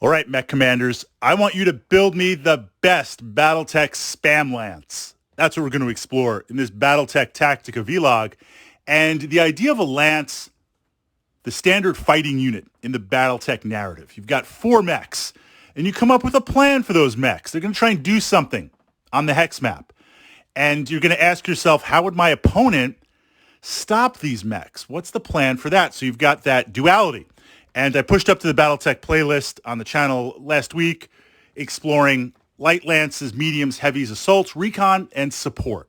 All right, mech commanders, I want you to build me the best Battletech spam lance. That's what we're going to explore in this Battletech Tactica vlog. And the idea of a lance, the standard fighting unit in the Battletech narrative. You've got 4 mechs, and you come up with a plan for those mechs. They're going to try and do something on the hex map. And you're going to ask yourself, how would my opponent stop these mechs? What's the plan for that? So you've got that duality. And I pushed up to the Battletech playlist on the channel last week, exploring light lances, mediums, heavies, assaults, recon, and support.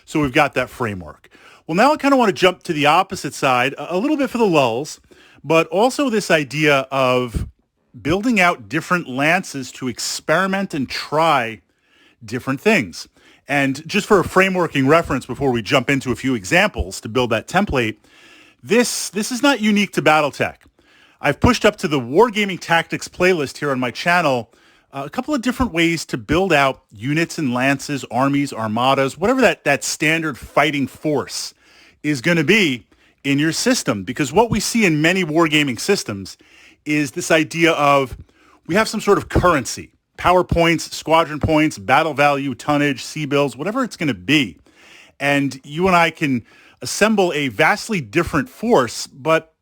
So we've got that framework. Well, now I kind of want to jump to the opposite side, a little bit for the lulls, but also this idea of building out different lances to experiment and try different things. And just for a frameworking reference before we jump into a few examples to build that template, this is not unique to Battletech. I've pushed up to the Wargaming Tactics playlist here on my channel a couple of different ways to build out units and lances, armies, armadas, whatever that standard fighting force is going to be in your system. Because what we see in many wargaming systems is this idea of we have some sort of currency, power points, squadron points, battle value, tonnage, C-bills, whatever it's going to be. And you and I can assemble a vastly different force, but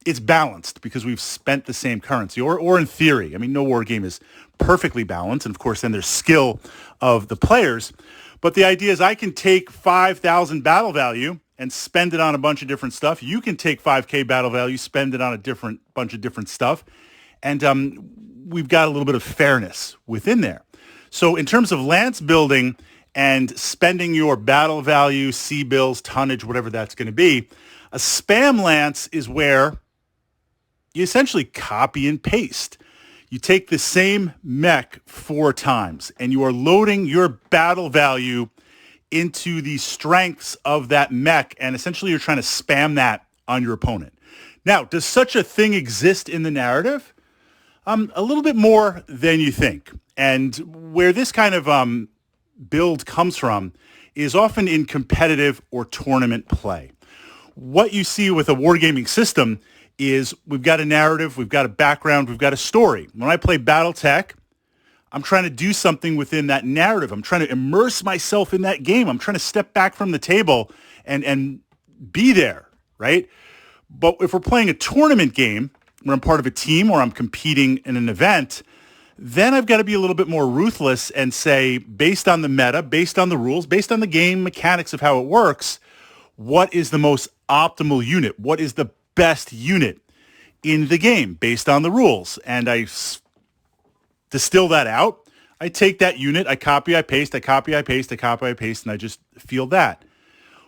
it's balanced because we've spent the same currency, or in theory. I mean, no war game is perfectly balanced. And of course, then there's skill of the players. But the idea is I can take 5,000 battle value and spend it on a bunch of different stuff. You can take 5K battle value, spend it on a bunch of different stuff. And we've got a little bit of fairness within there. So in terms of lance building and spending your battle value, C-bills, tonnage, whatever that's going to be, a spam lance is where you essentially copy and paste. You take the same mech 4 times and you are loading your battle value into the strengths of that mech, and essentially you're trying to spam that on your opponent. Now, does such a thing exist in the narrative? A little bit more than you think. And where this kind of build comes from is often in competitive or tournament play. What you see with a wargaming system is we've got a narrative, we've got a background, we've got a story. When I play Battletech, I'm trying to do something within that narrative. I'm trying to immerse myself in that game. I'm trying to step back from the table and be there, right? But if we're playing a tournament game where I'm part of a team or I'm competing in an event, then I've got to be a little bit more ruthless and say, based on the meta, based on the rules, based on the game mechanics of how it works, what is the most optimal unit? What is the best unit in the game based on the rules? And I distill that out. I take that unit, I copy, I paste, I copy, I paste, I copy, I paste, and I just feel that.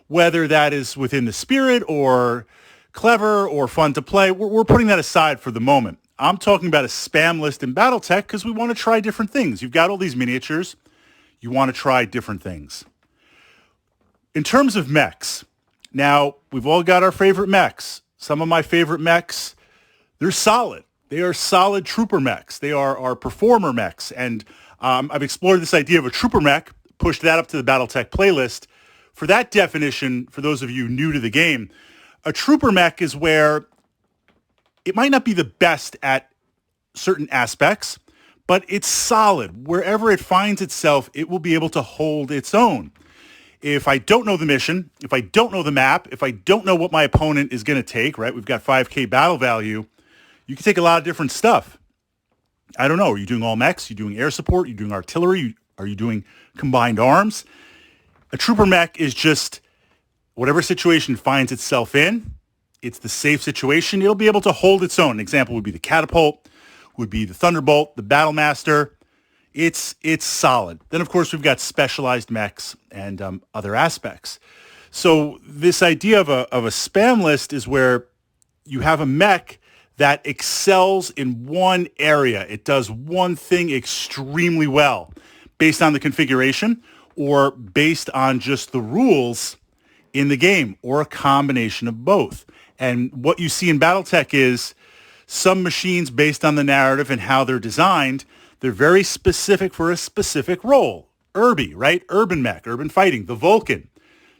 Whether that is within the spirit or clever or fun to play, we're putting that aside for the moment. I'm talking about a spam list in Battletech because we want to try different things. You've got all these miniatures. You want to try different things. In terms of mechs, now we've all got our favorite mechs. Some of my favorite mechs, they're solid. They are solid trooper mechs. They are our performer mechs. And I've explored this idea of a trooper mech, pushed that up to the Battletech playlist. For that definition, for those of you new to the game, a trooper mech is where it might not be the best at certain aspects, but it's solid. Wherever it finds itself, it will be able to hold its own. If I don't know the mission, if I don't know the map, if I don't know what my opponent is going to take, right? We've got 5K battle value. You can take a lot of different stuff. I don't know. Are you doing all mechs? Are you doing air support? Are you doing artillery? Are you doing combined arms? A trooper mech is just whatever situation finds itself in. It's the safe situation. It'll be able to hold its own. An example would be the catapult, would be the thunderbolt, the battlemaster. It's solid. Then, of course, we've got specialized mechs and other aspects. So this idea of a spam list is where you have a mech that excels in one area. It does one thing extremely well based on the configuration or based on just the rules in the game, or a combination of both. And what you see in Battletech is some machines, based on the narrative and how they're designed, they're very specific for a specific role. Urby, right? Urban mech, urban fighting. The Vulcan,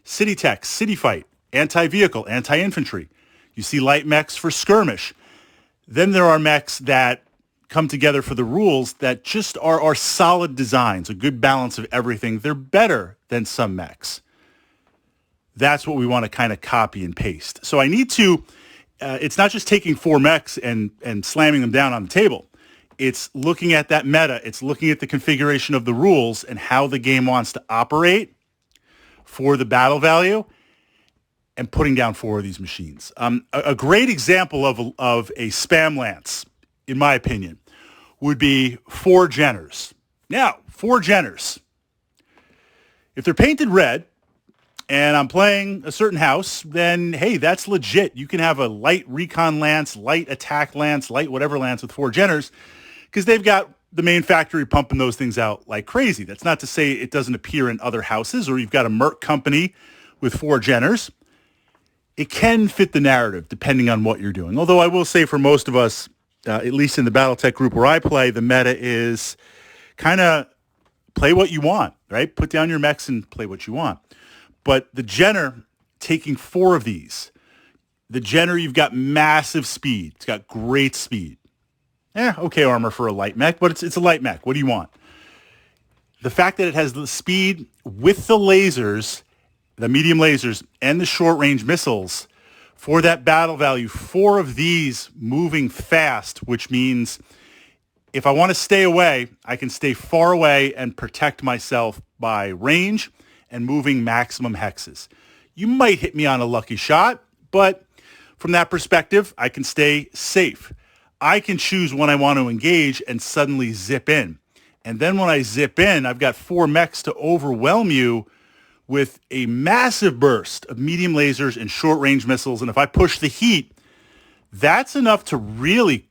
city tech, city fight, anti-vehicle, anti-infantry. You see light mechs for skirmish. Then there are mechs that come together for the rules that just are solid designs, a good balance of everything. They're better than some mechs. That's what we want to kind of copy and paste. So I need to, it's not just taking 4 mechs and slamming them down on the table. It's looking at that meta. It's looking at the configuration of the rules and how the game wants to operate for the battle value and putting down 4 of these machines. A great example of a spam lance, in my opinion, would be 4 Jenners. Now, 4 Jenners. If they're painted red and I'm playing a certain house, then, hey, that's legit. You can have a light recon lance, light attack lance, light whatever lance with 4 Jenners because they've got the main factory pumping those things out like crazy. That's not to say it doesn't appear in other houses or you've got a merc company with 4 Jenners. It can fit the narrative depending on what you're doing. Although I will say for most of us, at least in the Battletech group where I play, the meta is kind of play what you want, right? Put down your mechs and play what you want. But the Jenner, taking 4 of these, the Jenner, you've got massive speed. It's got great speed. Okay armor for a light mech, but it's a light mech. What do you want? The fact that it has the speed with the lasers, the medium lasers, and the short-range missiles, for that battle value, 4 of these moving fast, which means if I want to stay away, I can stay far away and protect myself by range and moving maximum hexes. You might hit me on a lucky shot, but from that perspective, I can stay safe. I can choose when I want to engage and suddenly zip in. And then when I zip in, I've got 4 mechs to overwhelm you with a massive burst of medium lasers and short-range missiles. And if I push the heat, that's enough to really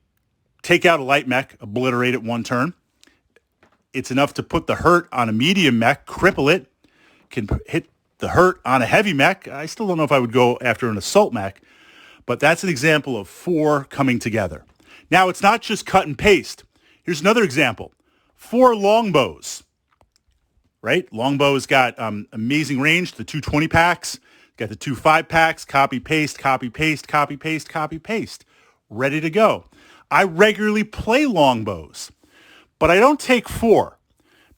take out a light mech, obliterate it one turn. It's enough to put the hurt on a medium mech, cripple it, can hit the hurt on a heavy mech. I still don't know if I would go after an assault mech, but that's an example of 4 coming together. Now, it's not just cut and paste. Here's another example. 4 Longbows. Right? Longbows got amazing range, the 2 20 packs, got the 2 5 packs, copy, paste, copy, paste, copy, paste, copy, paste, ready to go. I regularly play Longbows, but I don't take 4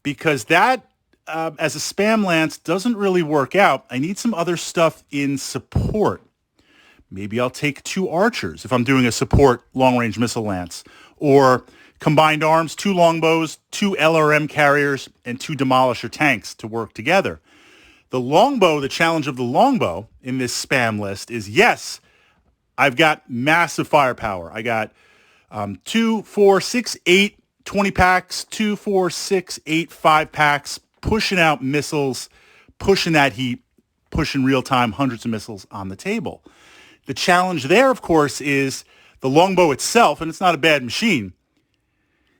because that, as a spam lance, doesn't really work out. I need some other stuff in support. Maybe I'll take 2 archers if I'm doing a support long-range missile lance, or combined arms, 2 longbows, 2 LRM carriers, and 2 demolisher tanks to work together. The longbow, the challenge of the longbow in this spam list is, yes, I've got massive firepower. I got 2, 4, 6, 8, 20 packs, 2, 4, 6, 8, 5 packs, pushing out missiles, pushing that heat, pushing real-time hundreds of missiles on the table. The challenge there, of course, is the longbow itself, and it's not a bad machine.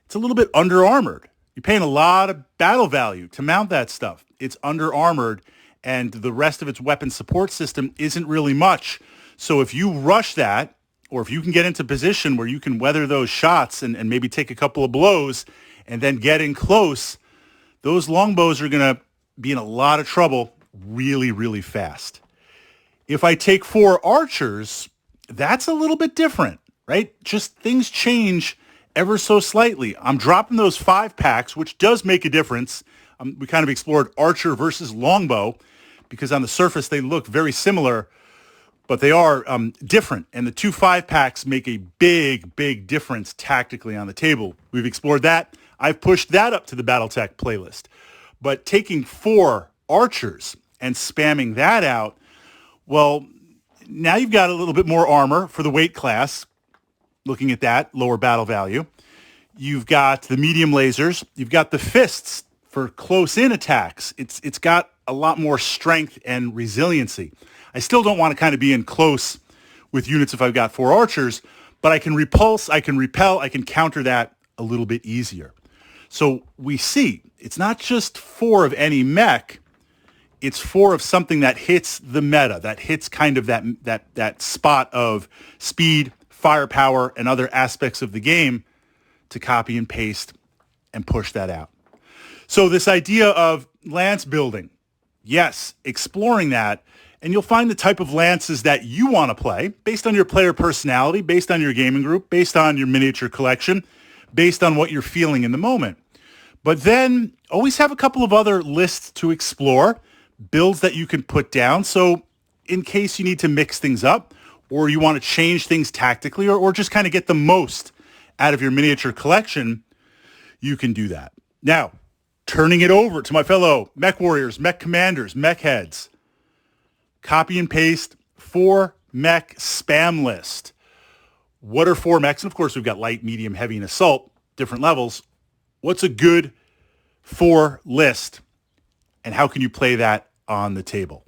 It's a little bit under-armored. You're paying a lot of battle value to mount that stuff. It's under-armored, and the rest of its weapon support system isn't really much. So if you rush that, or if you can get into position where you can weather those shots and maybe take a couple of blows and then get in close, those longbows are going to be in a lot of trouble really, really fast. If I take 4 archers, that's a little bit different, right? Just things change ever so slightly. I'm dropping those 5 packs, which does make a difference. We kind of explored archer versus longbow because on the surface they look very similar, but they are different. And the 2 5 packs make a big, big difference tactically on the table. We've explored that. I've pushed that up to the Battletech playlist. But taking 4 archers and spamming that out, well, now you've got a little bit more armor for the weight class, looking at that, lower battle value. You've got the medium lasers. You've got the fists for close-in attacks. It's got a lot more strength and resiliency. I still don't want to kind of be in close with units if I've got 4 archers, but I can repulse, I can repel, I can counter that a little bit easier. So we see it's not just 4 of any mech. It's 4 of something that hits the meta, that hits kind of that spot of speed, firepower, and other aspects of the game to copy and paste and push that out. So this idea of lance building, yes, exploring that, and you'll find the type of lances that you want to play based on your player personality, based on your gaming group, based on your miniature collection, based on what you're feeling in the moment. But then always have a couple of other lists to explore, builds that you can put down. So in case you need to mix things up or you want to change things tactically or just kind of get the most out of your miniature collection, you can do that. Now, turning it over to my fellow mech warriors, mech commanders, mech heads. Copy and paste 4 mech spam list. What are 4 mechs? And of course, we've got light, medium, heavy, and assault, different levels. What's a good 4 list? And how can you play that on the table?